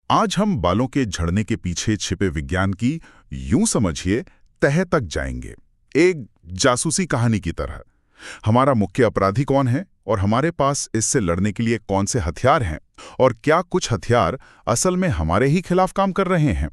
आज हम बालों के झड़ने के पीछे छिपे विज्ञान की यूं समझिए तह तक जाएंगे, एक जासूसी कहानी की तरह। हमारा मुख्य अपराधी कौन है और हमारे पास इससे लड़ने के लिए कौन से हथियार हैं, और क्या कुछ हथियार असल में हमारे ही खिलाफ काम कर रहे हैं।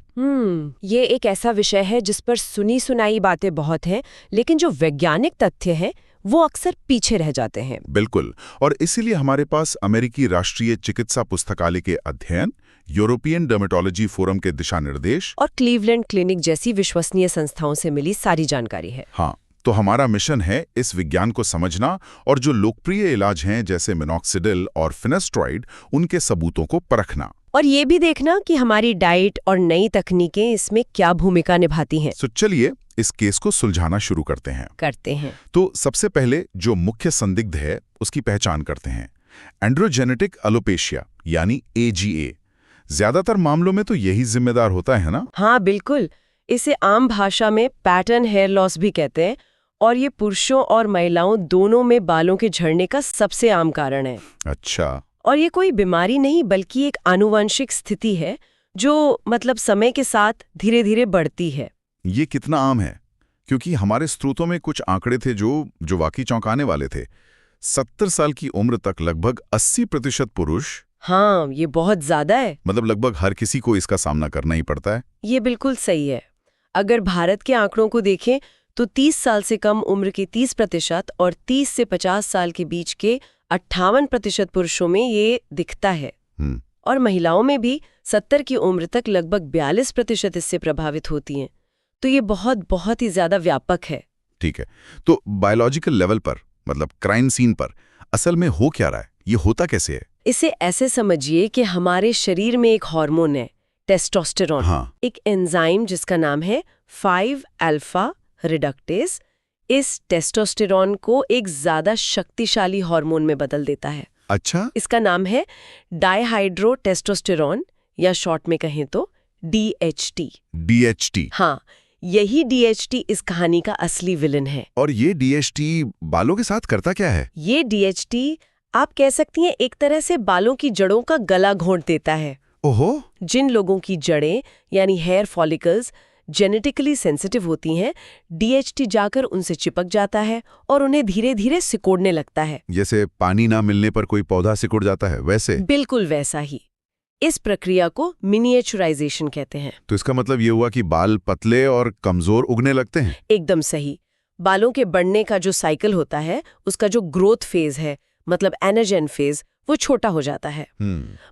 ये एक ऐसा विषय है जिस पर सुनी सुनाई बातें बहुत हैं, लेकिन जो वैज्ञानिक तथ्य हैं वो अक्सर पीछे रह जाते हैं। बिल्कुल, और इसीलिए हमारे पास अमेरिकी राष्ट्रीय चिकित्सा पुस्तकालय के अध्ययन, यूरोपियन डर्मेटोलॉजी फोरम के दिशा निर्देश और क्लीवलैंड क्लिनिक जैसी विश्वसनीय संस्थाओं से मिली सारी जानकारी है। हाँ, तो हमारा मिशन है इस विज्ञान को समझना और जो लोकप्रिय इलाज हैं जैसे मिनॉक्सिडिल और फिनेस्ट्रॉइड, उनके सबूतों को परखना। और ये भी देखना कि हमारी डाइट और नई तकनीकें इसमें क्या भूमिका निभाती हैं। तो चलिए इस केस को सुलझाना शुरू करते हैं। तो सबसे पहले जो मुख्य संदिग्ध है उसकी पहचान करते हैं, एंड्रोजेनेटिक एलोपेशिया यानी AGA। ज्यादातर मामलों में तो यही जिम्मेदार होता है ना? हाँ बिल्कुल, इसे आम भाषा में पैटर्न हेयर लॉस भी कहते हैं, और ये पुरुषों और महिलाओं दोनों में बालों के झड़ने का सबसे आम कारण है। अच्छा। और ये कोई बीमारी नहीं बल्कि एक आनुवंशिक स्थिति है जो समय के साथ धीरे धीरे बढ़ती है। ये कितना आम है? क्योंकि हमारे स्रोतों में कुछ आंकड़े थे जो वाकई चौंकाने वाले थे। 70 साल की उम्र तक लगभग 80% पुरुष। हाँ, ये बहुत ज्यादा है। लगभग हर किसी को इसका सामना करना ही पड़ता है। ये बिल्कुल सही है। अगर भारत के आंकड़ों को देखें तो 30 साल से कम उम्र के 30% और 30 से 50 साल के बीच के 58% पुरुषों में ये दिखता है। और महिलाओं में भी 70 की उम्र तक लगभग 42% इससे प्रभावित होती हैं। तो ये बहुत ही ज्यादा व्यापक है। ठीक है, तो बायोलॉजिकल लेवल पर क्राइम सीन पर असल में हो क्या रहा है? ये होता कैसे है? इसे ऐसे समझिए कि हमारे शरीर में एक हार्मोन है, टेस्टोस्टेरोन। हाँ। एक एंजाइम जिसका नाम है 5-अल्फा रिडक्टेज इस टेस्टोस्टेरोन को एक ज्यादा शक्तिशाली हार्मोन में बदल देता है। अच्छा। इसका नाम है डायहाइड्रोटेस्टोस्टेरोन, या शॉर्ट में कहें तो DHT। DHT? हाँ, यही DHT इस कहानी का असली विलन है। और ये DHT बालों के साथ करता क्या है? ये DHT आप कह सकती हैं एक तरह से बालों की जड़ों का गला घोंट देता है। ओहो। जिन लोगों की जड़ें यानी हेयर फॉलिकल्स जेनेटिकली सेंसिटिव होती हैं, DHT जाकर उनसे चिपक जाता है और उन्हें धीरे धीरे सिकोड़ने लगता है। जैसे पानी ना मिलने पर कोई पौधा सिकुड़ जाता है, वैसे? बिल्कुल वैसा ही। इस प्रक्रिया को मिनिएचराइजेशन कहते हैं। तो इसका मतलब ये हुआ कि बाल पतले और कमजोर उगने लगते हैं? एकदम सही। बालों के बढ़ने का जो साइकिल होता है, उसका जो ग्रोथ फेज है, एनर्जेन फेज, वो छोटा हो जाता है।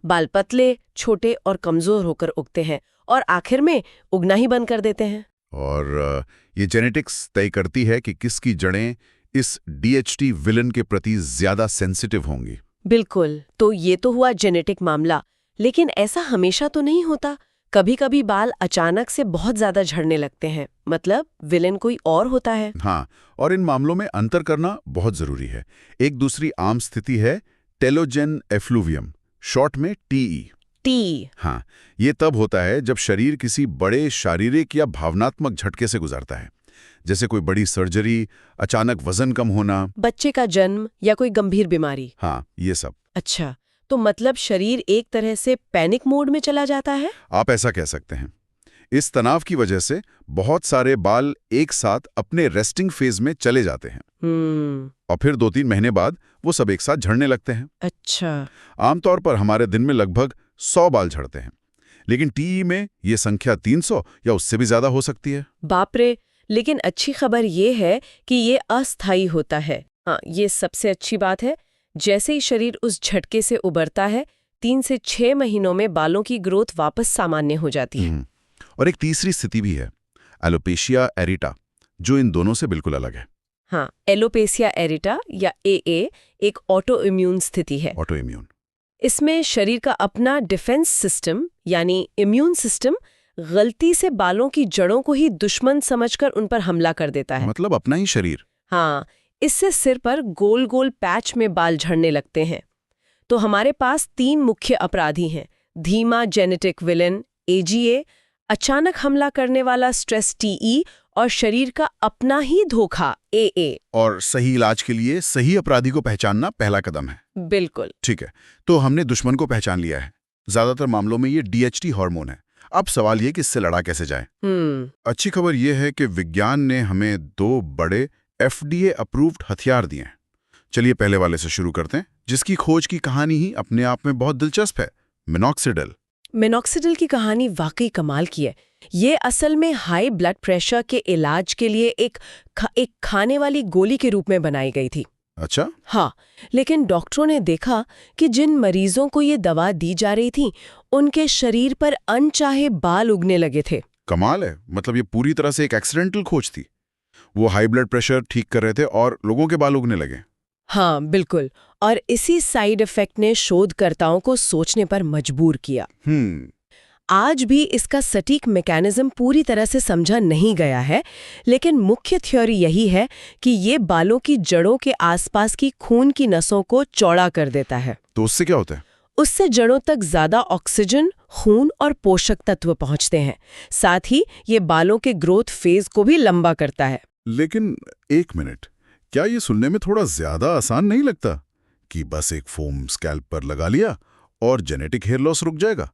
बाल पतले, छोटे और कमजोर होकर उगते हैं और आखिर में उगना ही बंद कर देते हैं। और ये जेनेटिक्स तय करती है कि किसकी जड़ें इस DHT विलन के प्रति ज्यादा सेंसिटिव होंगी। बिल्कुल। तो ये तो हुआ जेनेटिक मामला, लेकिन ऐसा हमेशा तो नहीं होता। कभी कभी बाल अचानक से बहुत ज्यादा झड़ने लगते हैं, विलेन कोई और होता है। हाँ, और इन मामलों में अंतर करना बहुत जरूरी है। एक दूसरी आम स्थिति है टेलोजेन एफ्लूवियम, शॉर्ट में TE। हाँ, ये तब होता है जब शरीर किसी बड़े शारीरिक या भावनात्मक झटके से गुजरता है, जैसे कोई बड़ी सर्जरी, अचानक वजन कम होना, बच्चे का जन्म या कोई गंभीर बीमारी। हाँ, ये सब। अच्छा, तो शरीर एक तरह से पैनिक मोड में चला जाता है? आप ऐसा कह सकते हैं। इस तनाव की वजह से बहुत सारे बाल एक साथ अपने रेस्टिंग फेज में चले जाते हैं। और फिर 2-3 महीने बाद वो सब एक साथ झड़ने लगते हैं। अच्छा। आमतौर पर हमारे दिन में लगभग 100 बाल झड़ते हैं, लेकिन TE में ये संख्या 300 या उससे भी ज्यादा हो सकती है। बाप रे! लेकिन अच्छी खबर ये है कि ये अस्थायी होता है। हाँ, ये सबसे अच्छी बात है। जैसे ही शरीर उस झटके से उबरता है, 3 से 6 महीनों में बालों की ग्रोथ वापस सामान्य हो जाती है। और एक तीसरी स्थिति भी है, एलोपेशिया एरिटा, जो इन दोनों से बिल्कुल अलग है। हाँ, एलोपेशिया एरिटा या AA एक ऑटो इम्यून स्थिति है। Auto immune. इसमें शरीर का अपना डिफेंस सिस्टम यानी इम्यून सिस्टम गलती से बालों की जड़ों को ही दुश्मन समझकर उन पर हमला कर देता है। अपना ही शरीर। हाँ, इससे सिर पर गोल गोल पैच में बाल झड़ने लगते हैं। तो हमारे पास 3 मुख्य अपराधी हैं: धीमा जेनेटिक विलेन AGA, अचानक हमला करने वाला स्ट्रेस TE और शरीर का अपना ही धोखा AA। और सही इलाज के लिए सही अपराधी को पहचानना पहला कदम है। बिल्कुल। ठीक है, तो हमने दुश्मन को पहचान लिया है। ज्यादातर मामलों में ये DHT हार्मोन है। अब सवाल ये कि इससे लड़ा कैसे जाए। अच्छी खबर ये है कि विज्ञान ने हमें 2 बड़े FDA अप्रूव्ड हथियार दिए हैं। चलिए पहले वाले से शुरू करते हैं, जिसकी खोज की कहानी ही अपने आप में बहुत दिलचस्प है, मिनॉक्सिडिल। मिनॉक्सिडिल की कहानी वाकई कमाल की है। ये असल में हाई ब्लड प्रेशर के इलाज के लिए एक खाने वाली गोली के रूप में बनाई गई थी। अच्छा? हाँ, लेकिन डॉक्टरों ने देखा कि जिन मरीजों को ये दवा दी जा रही थी, उनके शरीर पर अनचाहे बाल उगने लगे थे। कमाल है, मतलब ये पूरी तरह से एक एक्सीडेंटल खोज थी। वो हाई ब्लड प्रेशर ठीक कर रहे थे और लोगों के बाल उगने लगे। हाँ बिल्कुल, और इसी साइड इफेक्ट ने शोधकर्ताओं को सोचने पर मजबूर किया। आज भी इसका सटीक मैकेनिज्म पूरी तरह से समझा नहीं गया है, लेकिन मुख्य थ्योरी यही है कि ये बालों की जड़ों के आसपास की खून की नसों को चौड़ा कर देता है। तो उससे क्या होता है? उससे जड़ों तक ज्यादा ऑक्सीजन, खून और पोषक तत्व पहुंचते हैं। साथ ही ये बालों के ग्रोथ फेज को भी लंबा करता है। लेकिन एक मिनट, क्या ये सुनने में थोड़ा ज्यादा आसान नहीं लगता कि बस एक फोम स्कैल्प पर लगा लिया और जेनेटिक हेयर लॉस रुक जाएगा?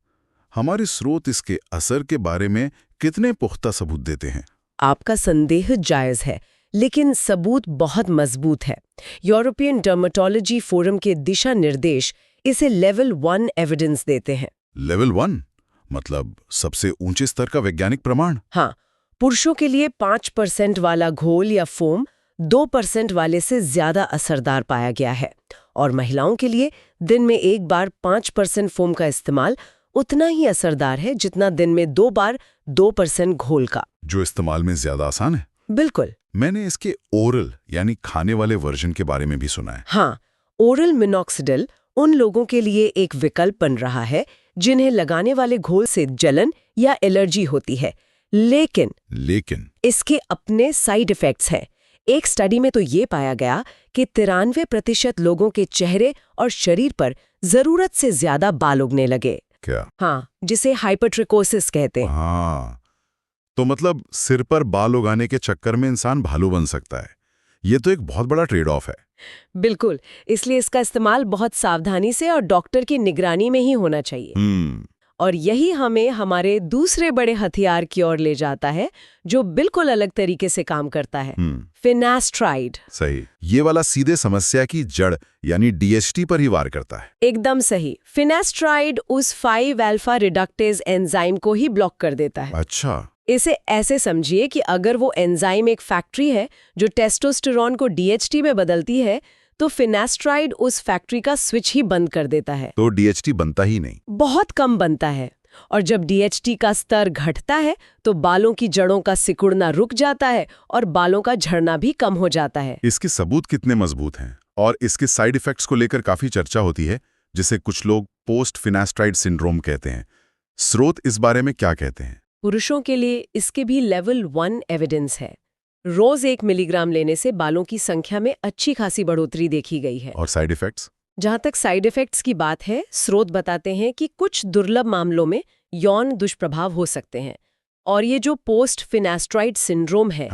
हमारे स्रोत इसके असर के बारे में कितने पुख्ता सबूत देते हैं? आपका संदेह जायज है, लेकिन सबूत बहुत मजबूत है। यूरोपियन डर्मेटोलॉजी फोरम के दिशा निर्देश इसे लेवल 1 एविडेंस देते हैं। लेवल 1 मतलब सबसे ऊंचे स्तर का वैज्ञानिक प्रमाण? हाँ, पुरुषों के लिए 5% वाला घोल या फोम 2% वाले से ज्यादा असरदार पाया गया है, और महिलाओं के लिए दिन में एक बार 5% फोम का इस्तेमाल उतना ही असरदार है जितना दिन में 2 बार 2% घोल का। जो इस्तेमाल में ज्यादा आसान है। बिल्कुल। मैंने इसके ओरल यानी खाने वाले वर्जन के बारे में भी सुना है। हाँ, ओरल मिनॉक्सिडिल उन लोगों के लिए एक विकल्प बन रहा है जिन्हें लगाने वाले घोल से जलन या एलर्जी होती है। लेकिन इसके अपने साइड इफेक्ट्स हैं। एक स्टडी में तो ये पाया गया कि 93% लोगों के चेहरे और शरीर पर जरूरत से ज्यादा बाल उगने लगे। क्या? हाँ, जिसे हाइपरट्रिकोसिस कहते हैं। हाँ, तो मतलब सिर पर बाल उगाने के चक्कर में इंसान भालू बन सकता है। ये तो एक बहुत बड़ा ट्रेड ऑफ है। बिल्कुल, इसलिए इसका इस्तेमाल बहुत सावधानी से और डॉक्टर की निगरानी में ही होना चाहिए। और यही हमें हमारे दूसरे बड़े हथियार की ओर ले जाता है, जो बिल्कुल अलग तरीके से काम करता है, फिनास्ट्राइड। सही, ये वाला सीधे समस्या की जड़ यानी DHT पर ही वार करता है। एकदम सही। फिनास्ट्राइड उस 5-अल्फा रिडक्टेज एंजाइम को ही ब्लॉक कर देता है। अच्छा। इसे ऐसे समझिए कि अगर वो एंजाइम एक फैक्ट्री है जो टेस्टोस्टेरोन को DHT में बदलती है, तो फिनास्ट्राइड उस फैक्ट्री का स्विच ही बंद कर देता है। तो DHT बनता ही नहीं? बहुत कम बनता है, और जब DHT का स्तर घटता है तो बालों की जड़ों का सिकुड़ना रुक जाता है और बालों का झड़ना भी कम हो जाता है। इसके सबूत कितने मजबूत हैं? और इसके साइड इफेक्ट्स को लेकर काफी चर्चा होती है, जिसे कुछ लोग पोस्ट फिनास्ट्राइड सिंड्रोम कहते हैं। स्रोत इस बारे में क्या कहते हैं? पुरुषों के लिए इसके भी लेवल 1 एविडेंस है। रोज 1 मिलीग्राम लेने से बालों की संख्या में अच्छी खासी बढ़ोतरी देखी गई है। और साइड इफेक्ट्स? जहां तक साइड इफेक्ट्स की बात है, स्रोत बताते हैं कि कुछ दुर्लभ मामलों में यौन दुष्प्रभाव हो सकते हैं। और ये जो पोस्ट फिनास्ट्राइड सिंड्रोम है,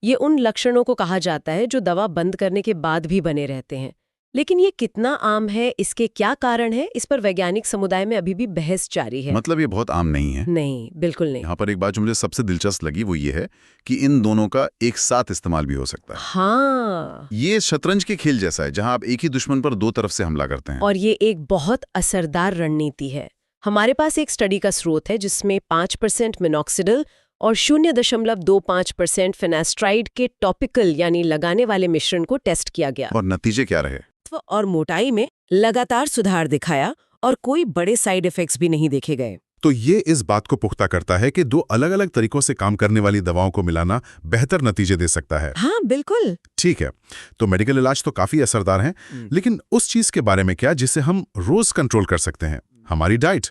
ये उन लक्षणों को कहा जाता है जो दवा बंद करने के बाद भी बने रहते हैं। लेकिन ये कितना आम है, इसके क्या कारण है, इस पर वैज्ञानिक समुदाय में अभी भी बहस जारी है। मतलब ये बहुत आम नहीं है? नहीं, बिल्कुल नहीं। यहाँ पर एक बात जो मुझे सबसे दिलचस्प लगी वो ये है कि इन दोनों का एक साथ इस्तेमाल भी हो सकता है। हाँ, ये शतरंज के खेल जैसा है, जहाँ आप एक ही दुश्मन पर 2 तरफ से हमला करते हैं। और ये एक बहुत असरदार रणनीति है। हमारे पास एक स्टडी का स्रोत है जिसमें 5% मिनॉक्सिडिल और 0.25% फिनास्ट्राइड के टॉपिकल यानी लगाने वाले मिश्रण को टेस्ट किया गया। और नतीजे क्या रहे? और मोटाई में लगातार सुधार दिखाया और कोई बड़े साइड इफेक्ट्स भी नहीं देखे गए। तो ये इस बात को पुख्ता करता है कि 2 अलग-अलग तरीकों से काम करने वाली दवाओं को मिलाना बेहतर नतीजे दे सकता है। हाँ बिल्कुल। ठीक है, तो मेडिकल इलाज तो काफी असरदार हैं, लेकिन उस चीज के बारे में क्या जिसे हम रोज कंट्रोल कर सकते हैं? हमारी डाइट।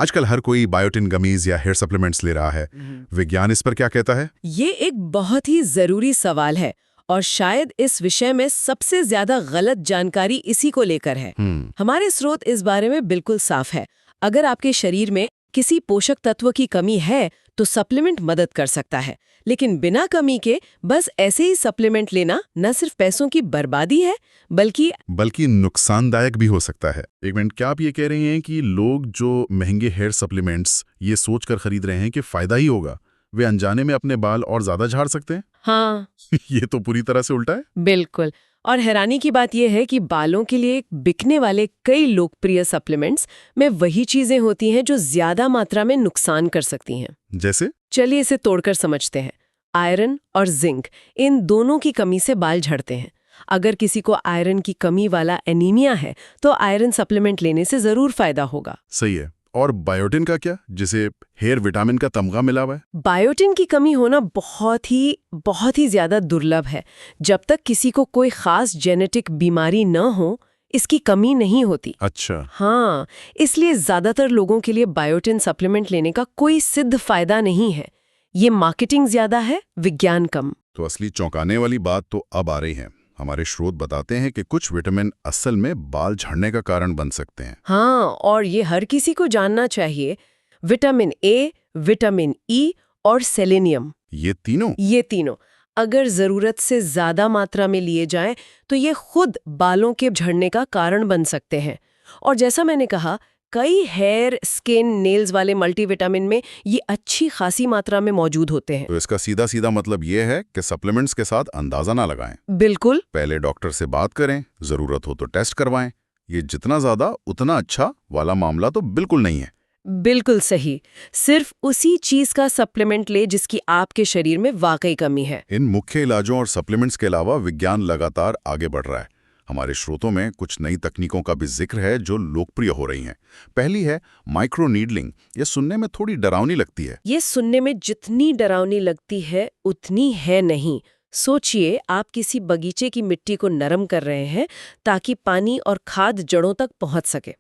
आजकल हर कोई बायोटिन गमीज या हेयर सप्लीमेंट्स ले रहा है। विज्ञान इस पर क्या कहता है? ये एक बहुत ही जरूरी सवाल है, और शायद इस विषय में सबसे ज्यादा गलत जानकारी इसी को लेकर है। हमारे स्रोत इस बारे में बिल्कुल साफ है। अगर आपके शरीर में किसी पोषक तत्व की कमी है तो सप्लीमेंट मदद कर सकता है। लेकिन बिना कमी के बस ऐसे ही सप्लीमेंट लेना न सिर्फ पैसों की बर्बादी है बल्कि नुकसानदायक भी हो सकता है। एक मिनट, क्या आप ये कह रहे हैं कि लोग जो महंगे हेयर सप्लीमेंट्स ये सोचकर खरीद रहे हैं कि फायदा ही होगा, वे अनजाने में अपने बाल और ज्यादा झाड़ सकते हैं? हाँ ये तो पूरी तरह से उल्टा है। बिल्कुल। और हैरानी की बात यह है कि बालों के लिए बिकने वाले कई लोकप्रिय सप्लीमेंट्स में वही चीजें होती हैं जो ज्यादा मात्रा में नुकसान कर सकती हैं। जैसे? चलिए इसे तोड़कर समझते हैं। आयरन और जिंक, इन दोनों की कमी से बाल झड़ते हैं। अगर किसी को आयरन की कमी वाला एनीमिया है तो आयरन सप्लीमेंट लेने से जरूर फायदा होगा। सही है। और बायोटिन का क्या, जिसे हेयर विटामिन का तमगा मिला हुआ है? बायोटिन की कमी होना बहुत ही ज्यादा दुर्लभ है। जब तक किसी को कोई खास जेनेटिक बीमारी न हो, इसकी कमी नहीं होती। अच्छा। हाँ, इसलिए ज्यादातर लोगों के लिए बायोटिन सप्लीमेंट लेने का कोई सिद्ध फायदा नहीं है। ये मार्केटिंग ज्यादा है, विज्ञान कम। तो असली चौंकाने वाली बात तो अब आ रही है। हमारे स्रोत बताते हैं कि कुछ विटामिन असल में बाल झड़ने का कारण बन सकते हैं। हाँ, और ये हर किसी को जानना चाहिए। विटामिन ए, विटामिन ई और सेलेनियम, ये तीनों अगर जरूरत से ज्यादा मात्रा में लिए जाएं तो ये खुद बालों के झड़ने का कारण बन सकते हैं। और जैसा मैंने कहा, कई हेयर, स्किन, नेल्स वाले मल्टीविटामिन में ये अच्छी खासी मात्रा में मौजूद होते हैं। तो इसका सीधा सीधा मतलब ये है कि सप्लीमेंट्स के साथ अंदाजा ना लगाएं। बिल्कुल। पहले डॉक्टर से बात करें, जरूरत हो तो टेस्ट करवाएं। ये जितना ज्यादा उतना अच्छा वाला मामला तो बिल्कुल नहीं है। बिल्कुल सही। सिर्फ उसी चीज का सप्लीमेंट ले जिसकी आपके शरीर में वाकई कमी है। इन मुख्य इलाजों और सप्लीमेंट्स के अलावा विज्ञान लगातार आगे बढ़ रहा है। हमारे स्रोतों में कुछ नई तकनीकों का भी जिक्र है जो लोकप्रिय हो रही हैं। पहली है माइक्रो नीडलिंग। ये सुनने में थोड़ी डरावनी लगती है। ये सुनने में जितनी डरावनी लगती है उतनी है नहीं। सोचिए, आप किसी बगीचे की मिट्टी को नरम कर रहे हैं ताकि पानी और खाद जड़ों तक पहुंच सके।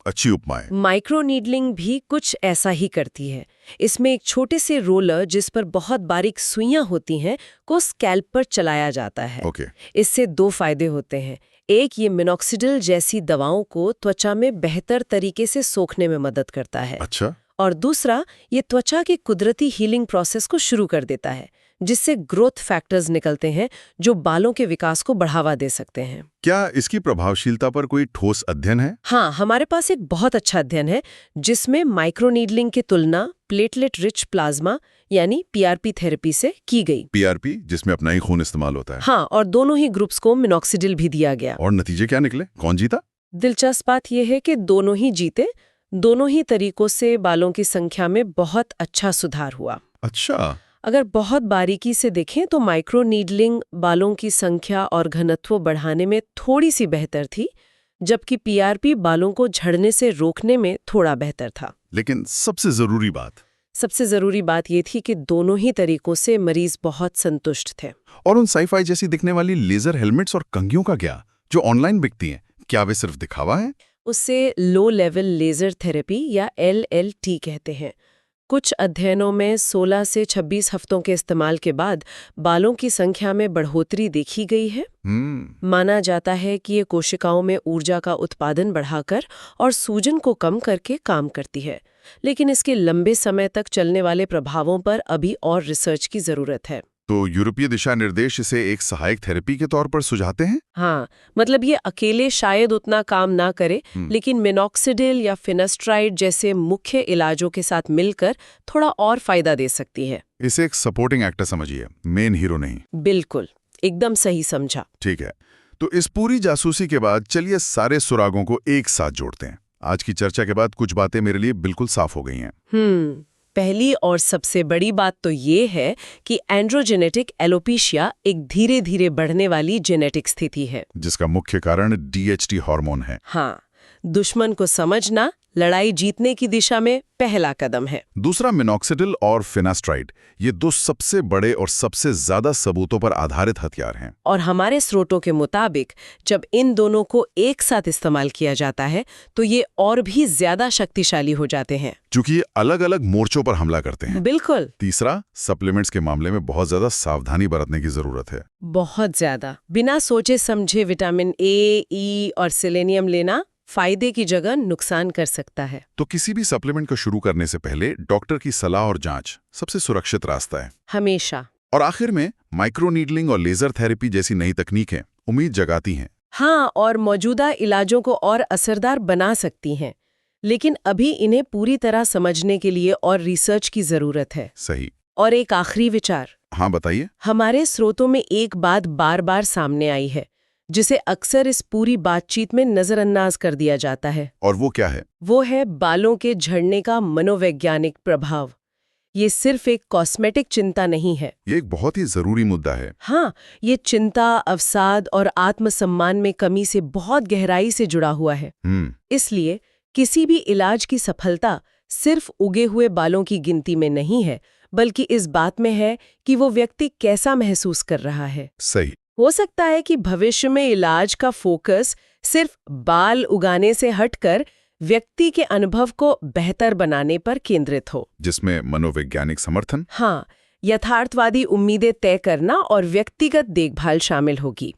अच्छी उपमा है। माइक्रो नीडलिंग भी कुछ ऐसा ही करती है। इसमें एक छोटे से रोलर जिस पर बहुत बारीक सुइयां होती हैं को स्कैल्प पर चलाया जाता है। इससे दो फायदे होते हैं। एक, ये मिनॉक्सिडिल जैसी दवाओं को त्वचा में बेहतर तरीके से सोखने में मदद करता है। अच्छा। और दूसरा, ये त्वचा की कुदरती हीलिंग प्रोसेस को शुरू कर देता है, जिससे ग्रोथ फैक्टर्स निकलते हैं जो बालों के विकास को बढ़ावा दे सकते हैं। क्या इसकी प्रभावशीलता पर कोई ठोस अध्ययन है? हाँ, हमारे पास एक बहुत अच्छा अध्ययन है जिसमें माइक्रोनीडलिंग की तुलना प्लेटलेट रिच प्लाज्मा यानी पीआरपी थेरेपी से की गई। पीआरपी, जिसमें अपना ही खून इस्तेमाल होता है। हाँ, और दोनों ही ग्रुप्स को मिनॉक्सिडिल भी दिया गया। और नतीजे क्या निकले? कौन जीता? दिलचस्प बात यह है कि दोनों ही जीते। दोनों ही तरीकों से बालों की संख्या में बहुत अच्छा सुधार हुआ। अच्छा। अगर बहुत बारीकी से देखें तो माइक्रो नीडलिंग बालों की संख्या और घनत्व बढ़ाने में थोड़ी सी बेहतर थी, जबकि पीआरपी बालों को झड़ने से रोकने में थोड़ा बेहतर था। लेकिन सबसे जरूरी बात ये थी कि दोनों ही तरीकों से मरीज बहुत संतुष्ट थे। और उन साईफाई जैसी दिखने वाली लेजर हेलमेट्स और कंघियों का क्या, जो ऑनलाइन बिकती हैं? क्या वे सिर्फ दिखावा है? उसे लो लेवल लेजर थेरेपी या LLT कहते हैं। कुछ अध्ययनों में 16 से 26 हफ्तों के इस्तेमाल के बाद बालों की संख्या में बढ़ोतरी देखी गई है। माना जाता है कि ये कोशिकाओं में ऊर्जा का उत्पादन बढ़ाकर और सूजन को कम करके काम करती है, लेकिन इसके लंबे समय तक चलने वाले प्रभावों पर अभी और रिसर्च की जरूरत है। तो यूरोपीय दिशा निर्देश इसे एक सहायक थेरेपी के तौर पर सुझाते हैं? हाँ, मतलब ये अकेले शायद उतना काम ना करे, लेकिन मिनॉक्सिडिल या फिनास्ट्राइड जैसे मुख्य इलाजों के साथ मिलकर थोड़ा और फायदा दे सकती है। इसे एक सपोर्टिंग एक्टर समझिए, मेन हीरो नहीं। बिल्कुल, एकदम सही समझा। ठीक है, तो इस पूरी जासूसी के बाद चलिए सारे सुरागों को एक साथ जोड़ते हैं। आज की चर्चा के बाद कुछ बातें मेरे लिए बिल्कुल साफ हो गई हैं। पहली और सबसे बड़ी बात तो ये है कि एंड्रोजेनेटिक एलोपेशिया एक धीरे धीरे बढ़ने वाली जेनेटिक स्थिति है, जिसका मुख्य कारण DHT हार्मोन है। हाँ, दुश्मन को समझना लड़ाई जीतने की दिशा में पहला कदम है। दूसरा, मिनॉक्सिडिल और फिनास्ट्राइड, ये दो सबसे बड़े और सबसे ज्यादा सबूतों पर आधारित हथियार हैं। और हमारे स्रोतों के मुताबिक जब इन दोनों को एक साथ इस्तेमाल किया जाता है तो ये और भी ज्यादा शक्तिशाली हो जाते हैं, क्योंकि ये अलग अलग मोर्चों पर हमला करते हैं। बिल्कुल। तीसरा, सप्लीमेंट्स के मामले में बहुत ज्यादा सावधानी बरतने की जरूरत है। बहुत ज्यादा। बिना सोचे समझे विटामिन A, E और सेलेनियम लेना फायदे की जगह नुकसान कर सकता है। तो किसी भी सप्लीमेंट को शुरू करने से पहले डॉक्टर की सलाह और जांच सबसे सुरक्षित रास्ता है हमेशा। और आखिर में माइक्रोनीडलिंग और लेजर थेरेपी जैसी नई तकनीकें उम्मीद जगाती हैं। हाँ, और मौजूदा इलाजों को और असरदार बना सकती हैं, लेकिन अभी इन्हें पूरी तरह समझने के लिए और रिसर्च की जरूरत है। सही। और एक आखिरी विचार। हाँ, बताइए। हमारे स्रोतों में एक बात बार-बार सामने आई है, जिसे अक्सर इस पूरी बातचीत में नजरअंदाज कर दिया जाता है। और वो क्या है? वो है बालों के झड़ने का मनोवैज्ञानिक प्रभाव। ये सिर्फ एक कॉस्मेटिक चिंता नहीं है। ये एक बहुत ही जरूरी मुद्दा है। हाँ, ये चिंता, अवसाद और आत्मसम्मान में कमी से बहुत गहराई से जुड़ा हुआ है। इसलिए किसी भी इलाज की सफलता सिर्फ उगे हुए बालों की गिनती में नहीं है, बल्कि इस बात में है कि वो व्यक्ति कैसा महसूस कर रहा है। सही। हो सकता है कि भविष्य में इलाज का फोकस सिर्फ बाल उगाने से हटकर व्यक्ति के अनुभव को बेहतर बनाने पर केंद्रित हो, जिसमें मनोवैज्ञानिक समर्थन, हाँ, यथार्थवादी उम्मीदें तय करना और व्यक्तिगत देखभाल शामिल होगी।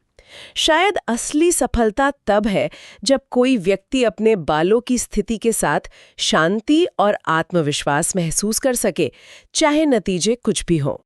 शायद असली सफलता तब है जब कोई व्यक्ति अपने बालों की स्थिति के साथ शांति और आत्मविश्वास महसूस कर सके, चाहे नतीजे कुछ भी हों।